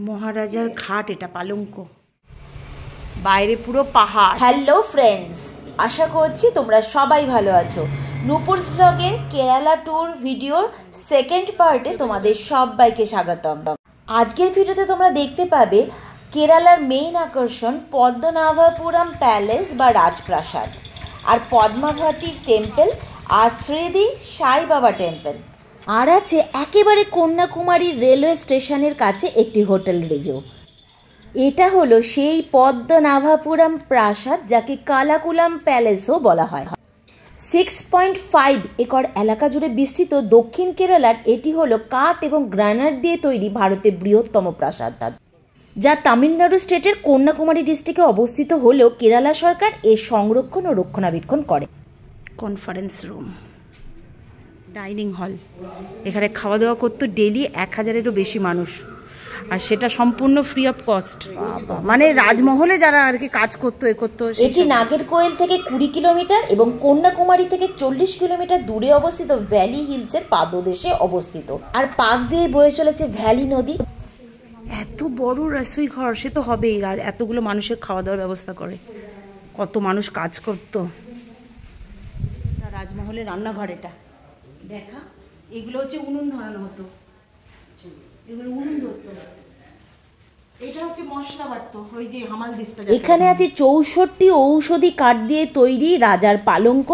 মহারাজার ঘাট, এটা পালঙ্ক, বাইরে পুরো পাহাড়। হ্যালো ফ্রেন্ডস, আশা করছি তোমরা সবাই ভালো আছো। নূপুরস ব্লগের কেরালা ট্যুর ভিডিওর সেকেন্ড পার্টে তোমাদের সবাইকে স্বাগতম। আজকের ভিডিওতে তোমরা দেখতে পাবে কেরালার মেইন আকর্ষণ পদ্মনাভপুরম প্যালেস বা রাজপ্রাসাদ, আর পদ্মাবতী টেম্পল, আর শ্রীদি সাই বাবা টেম্পল, আর আছে একেবারে কন্যাকুমারী রেলওয়ে স্টেশনের কাছে একটি হোটেল রিভিউ। এটা হলো সেই পদ্মনাভপুরম প্রাসাদ, যাকে কালাকুলাম প্যালেসও বলা হয়। 6.5 একর এলাকা জুড়ে বিস্তৃত দক্ষিণ কেরালার এটি হলো কাঠ এবং গ্রানাইট দিয়ে তৈরি ভারতের বৃহত্তম প্রাসাদ, যা তামিলনাড়ু স্টেটের কন্যাকুমারী ডিস্ট্রিক্টে অবস্থিত হলেও কেরালা সরকার এর সংরক্ষণ ও রক্ষণাবেক্ষণ করে। কনফারেন্স রুম, ডাইনিং হল, এখানে খাওয়া দাওয়া করতো ডেলি 1000-এরও বেশি মানুষ, আর সেটা সম্পূর্ণ ফ্রি অফ কস্ট। মানে রাজমহলে যারা আর কি কাজ করতো এটি নাগেরকোয়েল থেকে 20 কিলোমিটার এবং কন্যাকুমারী থেকে 40 কিলোমিটার দূরে অবস্থিত ভ্যালি হিলসের পাদদেশে অবস্থিত, আর পাশ দিয়ে বয়ে চলেছে ভ্যালি নদী। এত বড় রসোই ঘর সে তো হবেই, এতগুলো মানুষের খাওয়া দাওয়ার ব্যবস্থা করে, কত মানুষ কাজ করতো। রাজমহলের রান্নাঘর এটা দেখা, এগুলো হচ্ছে উনুন ধরানো হতো, এগুলো উনুন ধরতো, এটা হচ্ছে মশলা বাটতো, ওই যে হামাল দিস্তা। এখানে আছে 64 ঔষধি কাঠ দিয়ে তৈরি রাজার পালঙ্ক,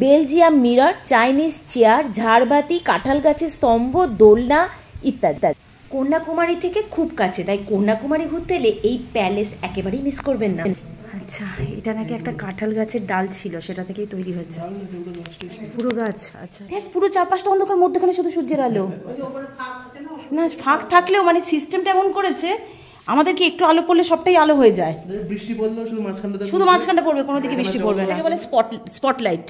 বেলজিয়াম মিরর, চাইনিজ চেয়ার, ঝাড়বাতি, কাঁঠাল গাছের স্তম্ভ, দোলনা ইত্যাদি। কন্যাকুমারী থেকে খুব কাছে, তাই কন্যাকুমারী ঘুরতে এলে এই প্যালেস একেবারেই মিস করবেন না। আচ্ছা, এটা নাকি একটা কাঁঠাল গাছের ডাল ছিল, সেটা থেকেই তৈরি হয়েছে পুরো গাছ। আচ্ছা, পুরো চারপাশটা অন্ধকার, মধ্যখানে শুধু সূর্যের আলো। না, ফাঁক থাকলেও মানে সিস্টেমটা এমন করেছে আমাদেরকে একটু আলো পড়লে সবটাই আলো হয়ে যায়, বৃষ্টি পড়লেও শুধু মাঝখানটা পড়বে, কোনো দিকে বৃষ্টি পড়বে না, বলে স্পটলাইট।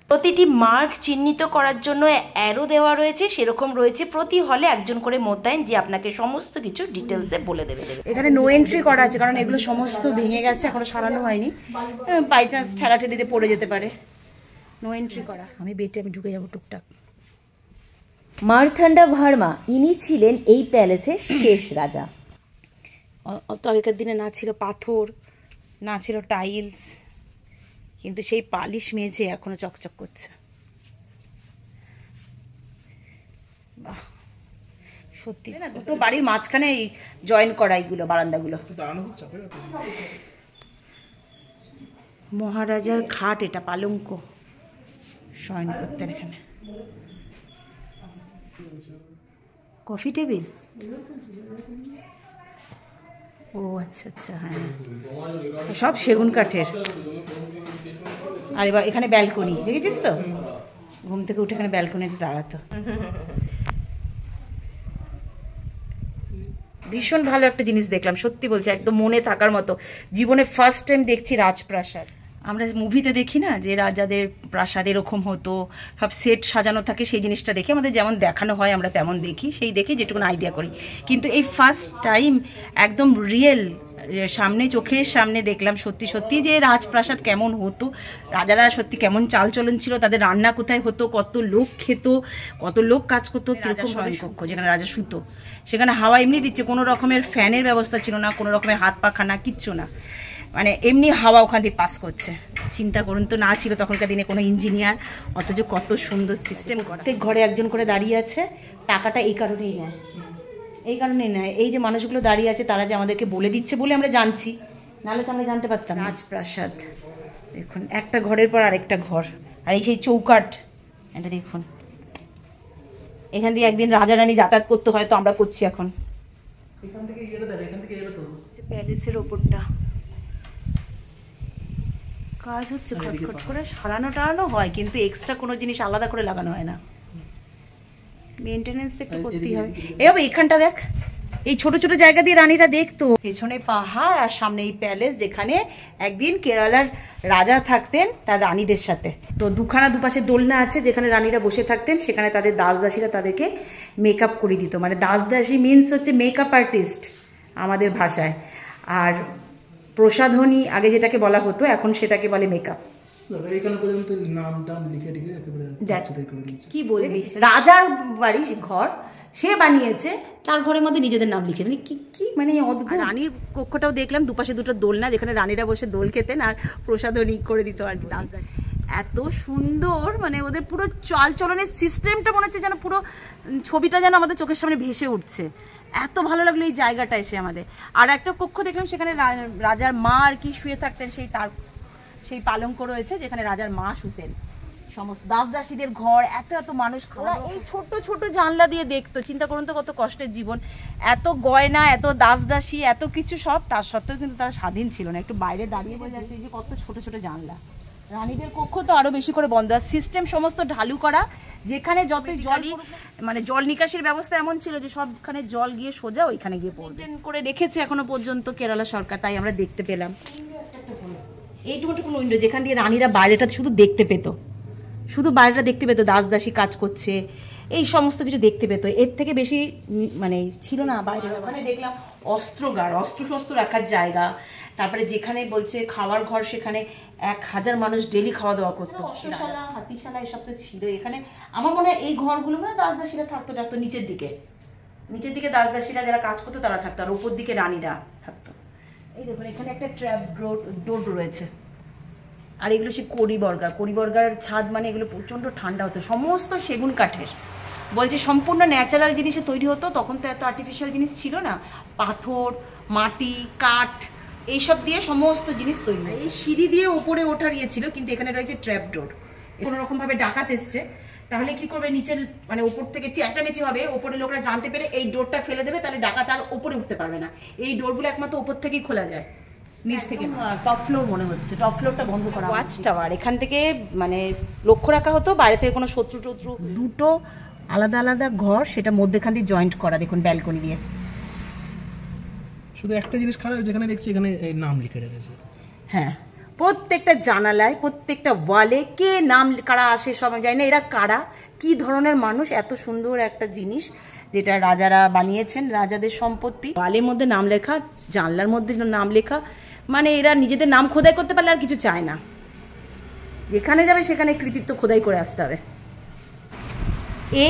প্রতিটি মার্ক চিহ্নিত করার জন্য অ্যারো দেওয়া রয়েছে, সেরকম রয়েছে প্রতি হলে একজন করে মোতায়েন, যে আপনাকে সমস্ত কিছু ডিটেলসে বলে দেবে। এখানে নো এন্ট্রি করা আছে, কারণ এগুলো সমস্ত ভেঙে গেছে, এখনো সারানো হয়নি, বাই চান্স ঠেলাঠেলিতে পড়ে যেতে পারে। নো এন্ট্রি করা। আমি ঢুকে যাবো টুকটাক। মার্থান্ডা ভার্মা, ইনি ছিলেন এই প্যালেসের শেষ রাজা। অত আগেকার দিনে না ছিল পাথর, না ছিল টাইলস, কিন্তু সেই পালিশ মেঝে এখনো চকচক করছে। বাহ, সত্যি না, দুটো বাড়ির মাঝখানে জয়েন করা এইগুলো বারান্দাগুলো। মহারাজার ঘাট, এটা পালঙ্ক, শয়ন করতেন এখানে। কফি টেবিল, ও আচ্ছা আচ্ছা, হ্যাঁ, সব সেগুন কাঠের। আর এবার এখানে ব্যালকনি দেখেছিস তো, ঘুম থেকে উঠে এখানে ব্যালকনিতে দাঁড়াতো। ভীষণ ভালো একটা জিনিস দেখলাম, সত্যি বলছি, একদম মনে থাকার মতো। জীবনে ফার্স্ট টাইম দেখছি রাজপ্রাসাদ। আমরা মুভিতে দেখি না যে রাজাদের প্রাসাদ এরকম হতো, সব সেট সাজানো থাকে, সেই জিনিসটা দেখে আমাদের যেমন দেখানো হয় আমরা তেমন দেখি, সেই দেখে যেটুকুন আইডিয়া করি। কিন্তু এই ফার্স্ট টাইম একদম রিয়েল সামনে, চোখের সামনে দেখলাম সত্যি সত্যি যে রাজপ্রাসাদ কেমন হতো, রাজারা সত্যি কেমন চালচলন ছিল, তাদের রান্না কোথায় হতো, কত লোক খেত, কত লোক কাজ করতো, কিরকম শয়নকক্ষ যেখানে রাজা শুতো, সেখানে হাওয়া এমনি দিচ্ছে, কোনো রকমের ফ্যানের ব্যবস্থা ছিল না, কোনো রকমের হাত পাখা না, কিচ্ছু না, মানে এমনি হাওয়া ওখান দিয়ে পাস করছে। চিন্তা করুন তো, না ছিল তখনকার দিনে কোনো ইঞ্জিনিয়ার, অথচ কত সুন্দর সিস্টেম। প্রত্যেক ঘরে একজন করে দাঁড়িয়ে আছে, টাকাটা এই কারণেই নেয়, এই কারণেই নেয়, এই যে মানুষগুলো দাঁড়িয়ে আছে তারা যে আমাদেরকে বলে দিচ্ছে বলে আমরা জানছি, নাহলে তো আমরা জানতে পারতাম। রাজপ্রাসাদ দেখুন, একটা ঘরের পর আরেকটা ঘর, আর এই সেই চৌকাঠ, এটা দেখুন, এখান দিয়ে একদিন রাজা রানী যাতায়াত করতে হয়, তো আমরা করছি এখন। প্যালেসের ওপরটা কাজ হচ্ছে, খটখট করে সারানো টারানো হয়, কিন্তু এক্সট্রা কোনো জিনিস আলাদা করে লাগানো হয় না, মেনটেনেন্স একটু করতেই হবে। এবার এখানটা দেখ, এই ছোট ছোট জায়গা দিয়ে রানীরা দেখতো, পেছনে পাহাড় আর সামনে এই প্যালেস, যেখানে একদিন কেরালার রাজা থাকতেন তার রানীদের সাথে। তো দুপাশে দোলনা আছে, যেখানে রানীরা বসে থাকতেন, সেখানে তাদের দাসদাসীরা তাদেরকে মেকআপ করে দিত, মানে দাসদাসী মিনস হচ্ছে মেকআপ আর্টিস্ট আমাদের ভাষায়, আর প্রসাধনী আগে যেটাকে বলা হতো, এখন সেটাকে বলে মেকআপ। এখানে পর্যন্ত নাম টাম লিখে লিখে একেবারে করে দিয়েছে। কি বলবি, রাজার বাড়ি ঘর সে বানিয়েছে, তার ঘরের মধ্যে নিজেদের নাম লিখে, মানে কি কি মানে অদ্ভুত। রানীর কক্ষটাও দেখলাম, দুপাশে দুটো দোলনা, যেখানে রানীরা বসে দোল খেতেন আর প্রসাদও করে দিত আর দাস। এত সুন্দর, মানে ওদের পুরো চাল চলনের সিস্টেমটা মনে হচ্ছে যেন পুরো ছবিটা যেন আমাদের চোখের সামনে ভেসে উঠছে। এত ভালো লাগলো এই জায়গাটা এসে আমাদের। আর একটা কক্ষ দেখলাম, সেখানে রাজার মা আর কি শুয়ে থাকতেন, সেই পালঙ্ক রয়েছে যেখানে রাজার মা শুতেন। সমস্ত দাসদাসীদের ঘর, এত এত মানুষ খাওয়া, এই ছোট ছোট জানলা দিয়ে দেখতো। চিন্তা করুন তো কত কষ্টের জীবন, এত গয়না, এত দাসদাসী, এত কিছু সব, তার সত্ত্বেও কিন্তু তারা স্বাধীন ছিল না। একটু বাইরে দাঁড়িয়ে বোঝা যাচ্ছে যে কত ছোট ছোট জানলা। রানীদের কক্ষ তো আরো বেশি করে বন্ধ, আর সিস্টেম সমস্ত ঢালু করা, যেখানে যতই জল, মানে জল নিকাশির ব্যবস্থা এমন ছিল যে সবখানে জল গিয়ে সোজা ওইখানে গিয়ে পড়বে করে রেখেছে এখনো পর্যন্ত কেরালা সরকার, তাই আমরা দেখতে পেলাম। এইটুকু কোনো উইন্ডো যেখান দিয়ে রানীরা বাইরেটা শুধু দেখতে পেত, শুধু বাইরেটা দেখতে পেতো, দাসদাসী কাজ করছে, এই সমস্ত কিছু দেখতে পেতো। এর থেকে বেশি মানে ছিল না বাইরে। ওখানে দেখলাম অস্ত্রগার, অস্ত্র শস্ত্র রাখার জায়গা, তারপরে যেখানে বলছে খাওয়ার ঘর, সেখানে 1000 মানুষ ডেলি খাওয়া দাওয়া করতো। অশ্বশালা, হাতিশালা এসব তো ছিল এখানে। আমার মনে হয় এই ঘরগুলো মানে দাসদাসীরা থাকতো নিচের দিকে দাসদাসীরা যারা কাজ করতো তারা থাকতো, আর উপর দিকে রানীরা থাকতো। এই দেখুন এখানে একটা ট্র্যাপ ডোর রয়েছে, আর এগুলো সে কড়িবর্গার ছাদ, মানে এগুলো প্রচণ্ড ঠান্ডা হতো, সমস্ত সেগুন কাঠের। বলছে সম্পূর্ণ ন্যাচারাল জিনিসে তৈরি হতো, তখন তো এত আর্টিফিশিয়াল জিনিস ছিল না, পাথর, মাটি, কাঠ, এইসব দিয়ে সমস্ত জিনিস তৈরি। এই সিঁড়ি দিয়ে উপরে ওঠার ইয়ে ছিল, কিন্তু এখানে রয়েছে ট্র্যাপ ডোর। কোনো রকমভাবে ডাকাত এসছে, তাহলে কি করবে, নিচের মানে উপর থেকে চেঁচামেচি হবে, ওপরে লোকরা জানতে পেরে এই ডোরটা ফেলে দেবে, তাহলে ডাকাত আর উপরে উঠতে পারবে না। এই ডোরগুলো একমাত্র উপর থেকেই খোলা যায়, নিচ থেকে। টপ ফ্লোর মনে হচ্ছে, টপ ফ্লোরটা বন্ধ করা। ওয়াচ টাওয়ার, এখান থেকে মানে লক্ষ্য রাখা হতো বাইরে থেকে কোনো শত্রু টত্রু। দুটো আলাদা আলাদা ঘর, সেটা মধ্যেখান দিয়ে জয়েন্ট করা, দেখুন ব্যালকনি দিয়ে। শুধু একটা জিনিস খারাপ, যেখানে দেখছি এখানে নাম লিখে রেখেছে। হ্যাঁ, প্রত্যেকটা জানালায়, প্রত্যেকটা ওয়ালে কে নাম কারা আসে সব জানি না, এরা কারা, কি ধরনের মানুষ। এত সুন্দর একটা জিনিস যেটা রাজারা বানিয়েছেন, রাজাদের সম্পত্তি। ওয়ালের মধ্যে নাম লেখা, জানলার মধ্যে নাম লেখা, মানে এরা নিজেদের নাম খোদাই করতে পারলে আর কিছু চায় না, যেখানে যাবে সেখানে কৃতিত্ব খোদাই করে আসতে হবে।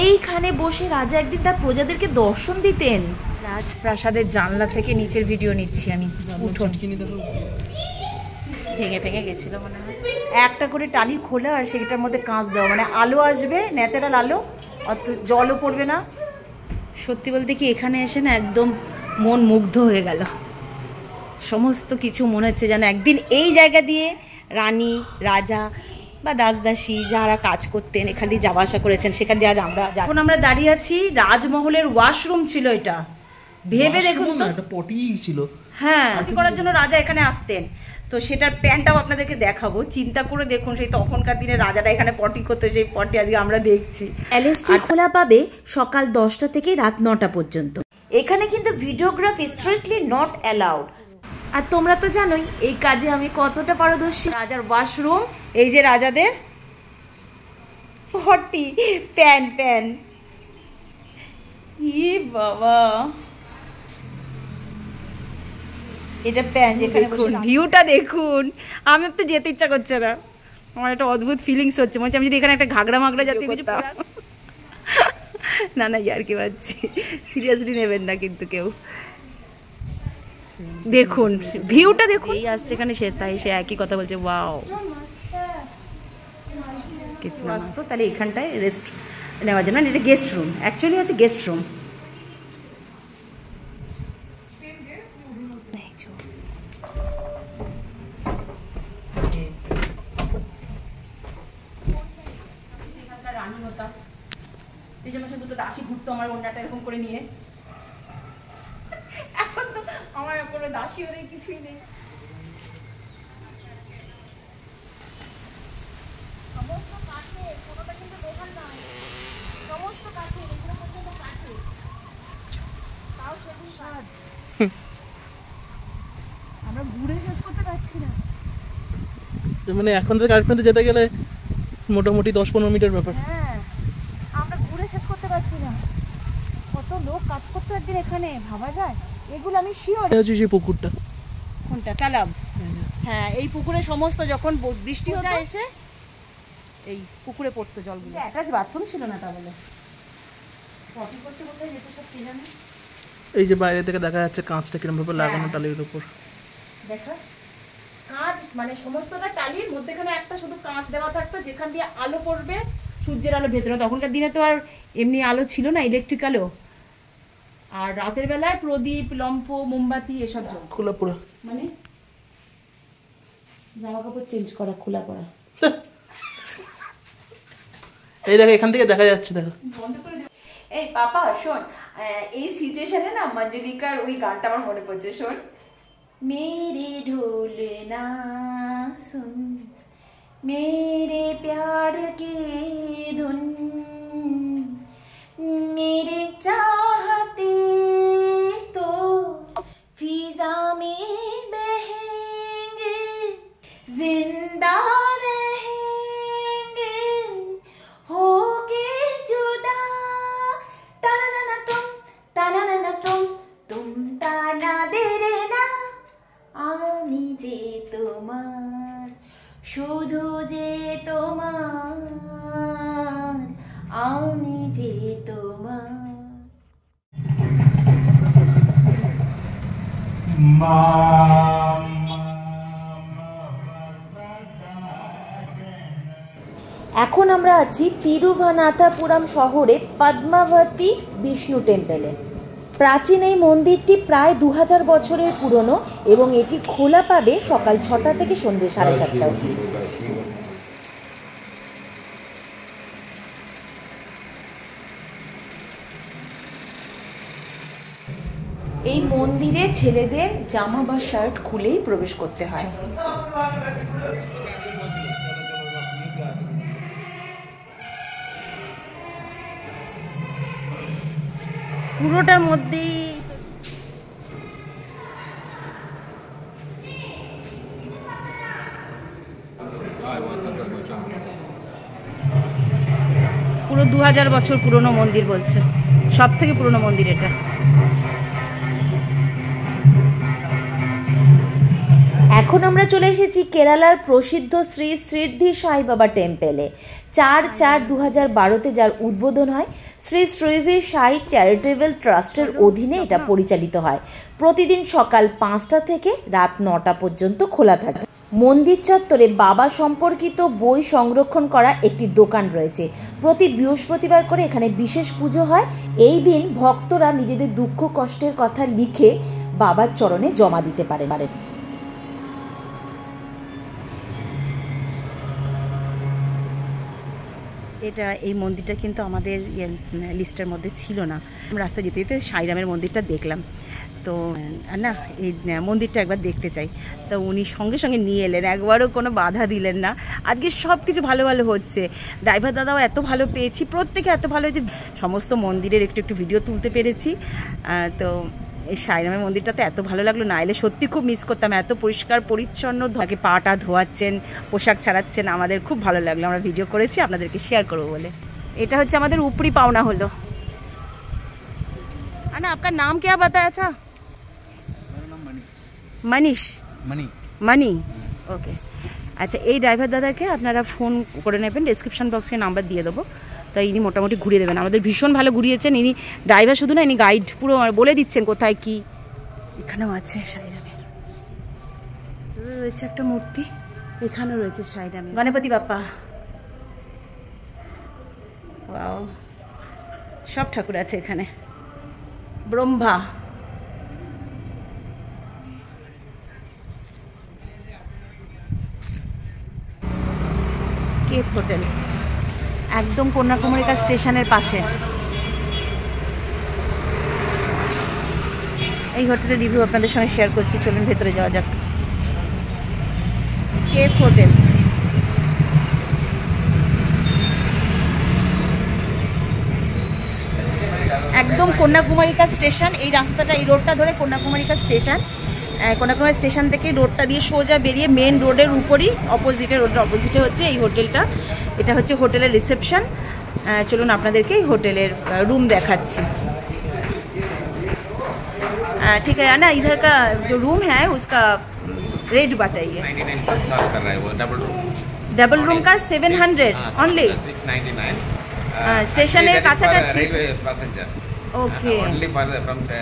এইখানে বসে রাজা একদিন তার প্রজাদেরকে দর্শন দিতেন। রাজপ্রাসাদের জানলা থেকে নিচের ভিডিও নিচ্ছি আমি। উঠোন ভেঙে গেছিল মনে হয়, একটা করে টালি খোলা আর সেটার মধ্যে কাঁচ দেওয়া, মানে আলো আসবে, ন্যাচারাল আলো, অত জলও পড়বে না। সত্যি বলতে কি এখানে এসে না একদম মন মুগ্ধ হয়ে গেল। সমস্ত কিছু মনে হচ্ছে যেন একদিন এই জায়গা দিয়ে রানী, রাজা বা দাসদাসী যারা কাজ করতেন, এখান দিয়ে যাওয়া আসা করেছেন, সেখান দিয়ে আজ আমরা এখন আমরা দাঁড়িয়ে আছি। রাজমহলের ওয়াশরুম ছিল এটা, ভেবে দেখুন তো, একটা পটি ছিল। হ্যাঁ, পটি করার জন্য রাজা এখানে আসতেন। তো সেটার প্যান্টটাও আপনাদেরকে দেখাবো, চিন্তা করে দেখুন, সেই তখনকার দিনে রাজারা এখানে পটি করতো, সেই পটি আজকে আমরা দেখছি। প্যালেসটি খোলা পাবে সকাল 10টা থেকে রাত 9টা পর্যন্ত। এখানে কিন্তু ভিডিওগ্রাফি স্ট্রিক্টলি নট অ্যালাউড। আর তোমরা তো জানোই এই কাজে আমি কতটা পারদর্শী। রাজার ওয়াশরুম, এই যে রাজাদের পটি, প্যান ই বাবা, এটা প্যান, যেখানে ভিউটা দেখুন। আমার তো যেতে ইচ্ছা করছে না, আমার একটা অদ্ভুত ফিলিংস হচ্ছে, মনে হচ্ছে আমি যদি এখানে একটা ঘাগড়া মাগড়া জাতীয় কিছু না ইয়ার কি পাচ্ছি, সিরিয়াসলি নেবেন না কিন্তু কেউ। দেখুন ভিউটা দেখুন, এই আসছে এখানে, সে তাই সে একই কথা বলছে, ওয়াও তো। তাহলে এখানটায় রেস্ট নেওয়ার জন্য, এটা গেস্ট রুম, অ্যাকচুয়ালি হচ্ছে গেস্ট রুম। রানী হতাম, এই যে দুটো দাসী ঘুরতো আমার অন্যটা এরকম করে নিয়ে। এখন তো আমার কোনো দাসী ওদের কিছুই নেই। সমস্ত কাঠে, কোনোটা কিন্তু দোকান নয়, সমস্ত কাঠে, এগুলো পর্যন্ত কাঠে, তাও সেদিন কাঠ। আমরা ঘুরে শেষ করতে পারছি না, মানে এখন থেকে আরেকটু যেতে গেলে মোটামুটি 10-15 মিনিটের ব্যাপার। হ্যাঁ, আমরা ঘুরে শেষ করতে পারছি না। কত লোক কাজ করতে একদিন এখানে, ভাবা যায়। এগুলো আমি শিওর হচ্ছে সেই পুকুরটা, কোনটা? তালাব। হ্যাঁ, এই পুকুরে সমস্ত যখন বৃষ্টি হতো এসে এই পুকুরে পড়তো জলগুলো। অ্যাটাচ বাথরুম ছিল না তাহলে। পটি করতে কোথায় যেত সব কে জানে। এই যে বাইরে থেকে দেখা যাচ্ছে কাঁচটা কিরকম ভাবে লাগানো টালির উপর। দেখা কাঁচ মানে সমস্তটা টালির মধ্যেখানে একটা শুধু কাঁচ দেওয়া থাকতো যেখান দিয়ে আলো পড়বে, সূর্যের আলো ভেতরে। তখনকার দিনে তো আর এমনি আলো ছিল না, ইলেকট্রিক আলো। আর রাতের বেলায় প্রদীপ, লম্ফ, মোমবাতি এসব জ্বলতো। খোলা পুরো মানে জামা কাপড় চেঞ্জ করা, খোলা পড়া। এই দেখো এখান থেকে দেখা যাচ্ছে, দেখো। এই পাপা শোন, এই সিচুয়েশনে না মঞ্জুলিকার ওই গানটা আমার মনে পড়ছে, শোন। মেরে ঢোল না সুন मेरे प्यार के धुन मेरे चाहते तो फिजा में बहेंगे जिंदा रहेंगे होके जुदा ताना तुम ताना दे रे ना आमी जे तुम्हार শুধু যে তোমার আমি যে তোমার। এখন আমরা আছি তিরুভানাথাপুরম শহরে পদ্মাবতী বিষ্ণু টেম্পলে। প্রাচীন এই মন্দিরটি প্রায় 2000 বছরের পুরনো এবং এটি খোলা পাবে সকাল 6টা থেকে সন্ধ্যে 7:30 অবধি। এই মন্দিরে ছেলেদের জামা বা শার্ট খুলেই প্রবেশ করতে হয়। পুরোটার মধ্যেই পুরো 2000 বছর পুরনো মন্দির বলছে, সব থেকে পুরনো মন্দির এটা। এখন আমরা চলে এসেছি কেরালার প্রসিদ্ধ শ্রী সিদ্ধি সাই বাবা টেম্পলে। 4/4/2012 যার উদ্বোধন হয়। শ্রী সিদ্ধি সাই চ্যারিটেবল ট্রাস্টের অধীনে এটা পরিচালিত হয়। প্রতিদিন সকাল 5টা থেকে রাত 9টা পর্যন্ত খোলা থাকে। মন্দির চত্বরে বাবা সম্পর্কিত বই সংরক্ষণ করা একটি দোকান রয়েছে। প্রতি বৃহস্পতিবার করে এখানে বিশেষ পুজো হয়। এই দিন ভক্তরা নিজেদের দুঃখ কষ্টের কথা লিখে বাবার চরণে জমা দিতে পারেন। এটা এই মন্দিরটা কিন্তু আমাদের লিস্টের মধ্যে ছিল না। রাস্তা যেতে যেতে সাইরামের মন্দিরটা দেখলাম, তো না এই মন্দিরটা একবার দেখতে চাই। তো উনি সঙ্গে সঙ্গে নিয়ে এলেন, একবারও কোনো বাধা দিলেন না। আজকে সব কিছু ভালো ভালো হচ্ছে, ড্রাইভার দাদাও এত ভালো পেয়েছি, প্রত্যেকে এত ভালো যে সমস্ত মন্দিরের একটু একটু ভিডিও তুলতে পেরেছি। তো এই সাইরামের মন্দিরটাতে এত ভালো লাগলো, না এলে সত্যি খুব মিস করতাম। এত পরিষ্কার পরিচ্ছন্ন, তাকে পাটা ধোয়াচ্ছেন, পোশাক ছাড়াচ্ছেন, আমাদের খুব ভালো লাগলো। আমরা ভিডিও করেছি, আপনাদেরকে শেয়ার করবো বলে। এটা হচ্ছে আমাদের উপরি পাওনা হলো। না আপনার নাম क्या बताया था? Manish money okay. আচ্ছা, এই ড্রাইভার দাদাকে আপনারা ফোন করে নেবেন, ডেসক্রিপশন বক্সে নাম্বার দিয়ে দেবো। তাই ইনি মোটামুটি ঘুরিয়ে দেবেন, আমাদের ভীষণ ভালো ঘুরিয়েছেন। ইনি ড্রাইভার শুধু না, ইনি গাইড পুরো বলে দিচ্ছেন কোথায় কি। এখানেও আছে সাইরামের, রয়েছে একটা মূর্তি, এখানেও রয়েছে সাইরামের গণপতি বাপ্পা। ওয়াও, সব ঠাকুর আছে এখানে। ব্রহ্মা, কেপ হোটেল, একদম কন্যাকুমারিকা স্টেশনের পাশে। এই হোটেলের রিভিউ আপনাদের সঙ্গে শেয়ার করছি, চলুন ভেতরে যাওয়া যাক। কেপ হোটেল, একদম কন্যাকুমারিকা স্টেশন। এই রাস্তাটা, এই রোডটা ধরে কন্যাকুমারিকা স্টেশন। কন্যাকুমারী স্টেশন থেকে রোডটা দিয়ে সোজা বেরিয়ে মেন রোডের উপরই অপোজিটে, রোডের অপোজিটে হচ্ছে এই হোটেলটা। এটা হচ্ছে হোটেলের রিসেপশন। চলুন আপনাদেরকে এই হোটেলের रूम দেখাচ্ছি। ठीक है ना, इधर का जो रूम है उसका रेट बताइए। 99 से स्टार्ट कर रहा है वो डबल रूम का 700 ओनली। 699 स्टेशन है काछाकाछि। Railway passenger okay only for from से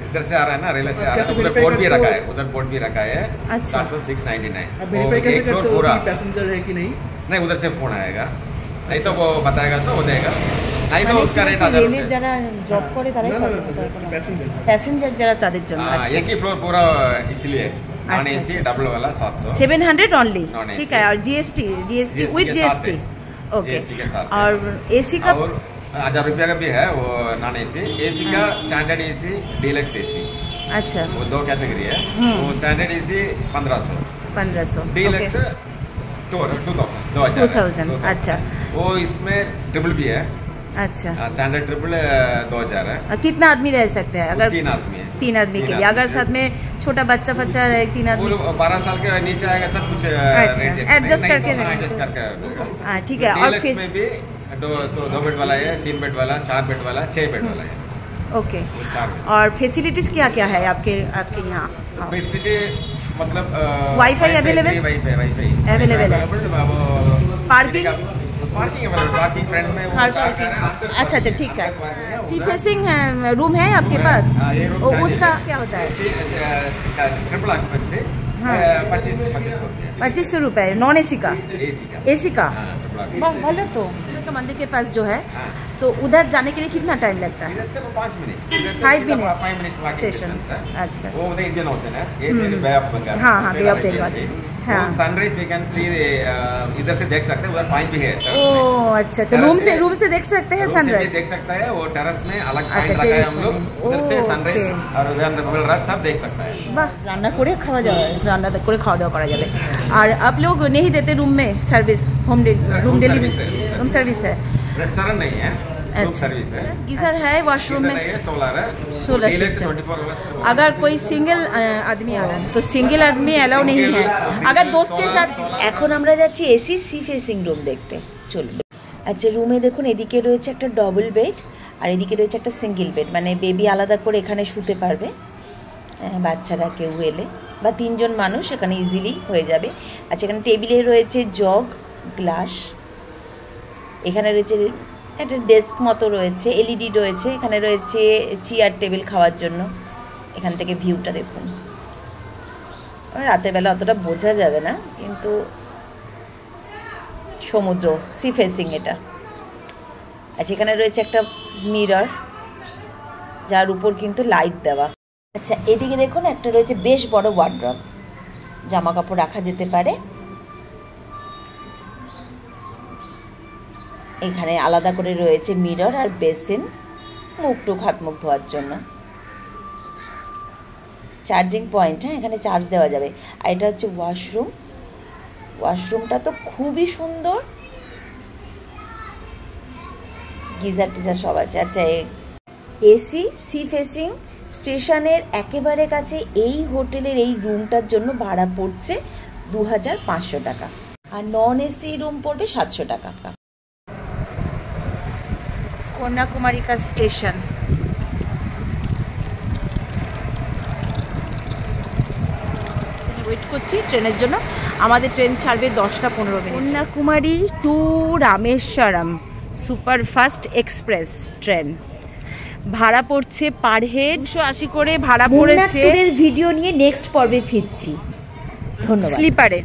इधर से आ रहा है ना, रेलवे से आ रहा है, उधर बोर्ड भी रखा है, उधर बोर्ड भी रखा है। अच्छा 699। अब वेरीफाई कैसे करते हो कि पैसेंजर है कि नहीं? नहीं, उधर से फोन आएगा, नहीं तो वो बताएगा तो वो देगा, नहीं तो उसका रेट রেলের যারা জব করে তারাই पैसेंजर প্যাসেঞ্জার যারা তাদের জন্য। আচ্ছা एक ही फ्लोर पूरा, इसलिए नॉन एसी डबल वाला 700 700 ओनली। Non-AC। ठीक है, और जीएसटी विद के साथ जीएसटी। है। ओके, GST के साथ है। और एसी का और 1000 रुपया का भी है वो नॉन एसी। एसी का स्टैंडर्ड एसी, डीलक्स एसी, अच्छा वो 2 कैटेगरी है। वो स्टैंडर्ड एसी 1500, 1500 डीलक्स 2000। अच्छा वो इसमें ट्रिपल भी है। अच्छा स्टैंडर्ड ट्रिपल 2000 है। कितना आदमी रह सकते हैं अगर 3 आदमी है। 3 आदमी के लिए? अगर साथ में छोटा बच्चा रहे 3 आदमी, 12 साल के नीचे आएगा तब कुछ एडजस्ट करके एडजस्ट करके हाँ ठीक है। और डीलक्स में भी 2 बेड वाला है, 3 बेड वाला, 4 बेड वाला, 6 बेड वाला है। ओके, वो 4 बेड। और फैसिलिटीज क्या क्या है आपके यहाँ? फैसिलिटी मतलब वाईफाई available? वाईफाई Available है। पार्किंग पार्किंग फ्रंट में वो कार कार पार्किंग। है, अंदर अच्छा parking ठीक है। अंदर parking है, सी उधर- फेसिंग रूम है आपके पास? ये रूम उसका क्या होता है? ट्रिपल ऑक्यूपेंसी हाँ। 2500 2500 रुपये नॉन एसी का? एसी का। एसी का हाँ, triple occupancy। वाह, भले तो। मंदिर के पास जो है हाँ। तो उधर जाने के लिए कितना टाइम लगता है? इधर से वो 5 मिनट, इधर से 5 सीधा minutes 5 minute walking station distance से। है। अच्छा वो उधर इंडियन ओशन है, ये से बे ऑफ बंगाल। हाँ, हाँ, बे ऑफ बंगाल। हाँ। सनराइज वी कैन सी, इधर से देख सकते हैं, उधर पॉइंट भी है। ओ अच्छा अच्छा, रूम से देख सकते हैं रूम से भी सनराइज? देख सकता है, वो टेरेस में अलग अच्छा, पॉइंट रखा है टेरेस हम लोग, में। उधर से ओके। सनराइज और बबल रॉक सब देख सकता है। বাহ, রান্না করে খাওয়া যাবে, খাওয়া দাওয়া করা যাবে। আর आप लोग नहीं देते रूम में service? Room delivery room service है? रेस्टोरेंट नहीं है, रूम अच्छा। सर्विस है। गीजर है वॉशरूम में? सोलर है, सोलर डीलक्स सिस्टम। 24 आवर्स। अगर कोई सिंगल आदमी आ रहा है तो सिंगल आदमी अलाउ नहीं है, अगर दोस्त के साथ। এখন আমরা যাচ্ছি এসি সি ফেসিং রুম দেখতে, চলুন। আচ্ছা, রুমে দেখুন এদিকে রয়েছে একটা ডবল বেড আর এদিকে রয়েছে একটা সিঙ্গেল বেড, মানে বেবি আলাদা করে এখানে শুতে পারবে, বাচ্চারা কেউ এলে বা 3 জন মানুষ এখানে ইজিলি হয়ে যাবে। আচ্ছা, এখানে টেবিলে রয়েছে জগ, গ্লাস, এখানে রয়েছে একটা ডেস্ক মতো রয়েছে, এলইডি রয়েছে, এখানে রয়েছে চেয়ার টেবিল খাওয়ার জন্য। এখান থেকে ভিউটা দেখুন, রাতের বেলা অতটা বোঝা যাবে না, কিন্তু সমুদ্র সি ফেসিং এটা। আচ্ছা, এখানে রয়েছে একটা মিরর যার উপর কিন্তু লাইট দেওয়া। আচ্ছা, এদিকে দেখুন একটা রয়েছে বেশ বড় ওয়ার্ড্রব, জামা কাপড় রাখা যেতে পারে। এখানে আলাদা করে রয়েছে মিরর আর বেসিন, মুখ টুক হাত মুখ ধোয়ার জন্য। চার্জিং পয়েন্ট, হ্যাঁ, এখানে চার্জ দেওয়া যাবে। আর এটা হচ্ছে ওয়াশরুম, ওয়াশরুমটা তো খুবই সুন্দর, গিজার টিজার সব আছে। আচ্ছা, এসি সি ফেসিং স্টেশনের একেবারে কাছে এই হোটেলের এই রুমটার জন্য ভাড়া পড়ছে 2500 টাকা, আর নন এসি রুম পড়বে 700 টাকা। কন্যাকুমারী কা স্টেশন, ওয়েট করছি ট্রেনের জন্য। আমাদের ট্রেন ছাড়বে 10টা 15 মিনিট। Kanyakumari to Rameswaram superfast express train ভাড়া পড়ছে পার হেড 280 করে ভাড়া পড়েছে। ভিডিও নিয়ে নেক্সট পর্বে ফিরছি, ধন্যবাদ। স্লিপারে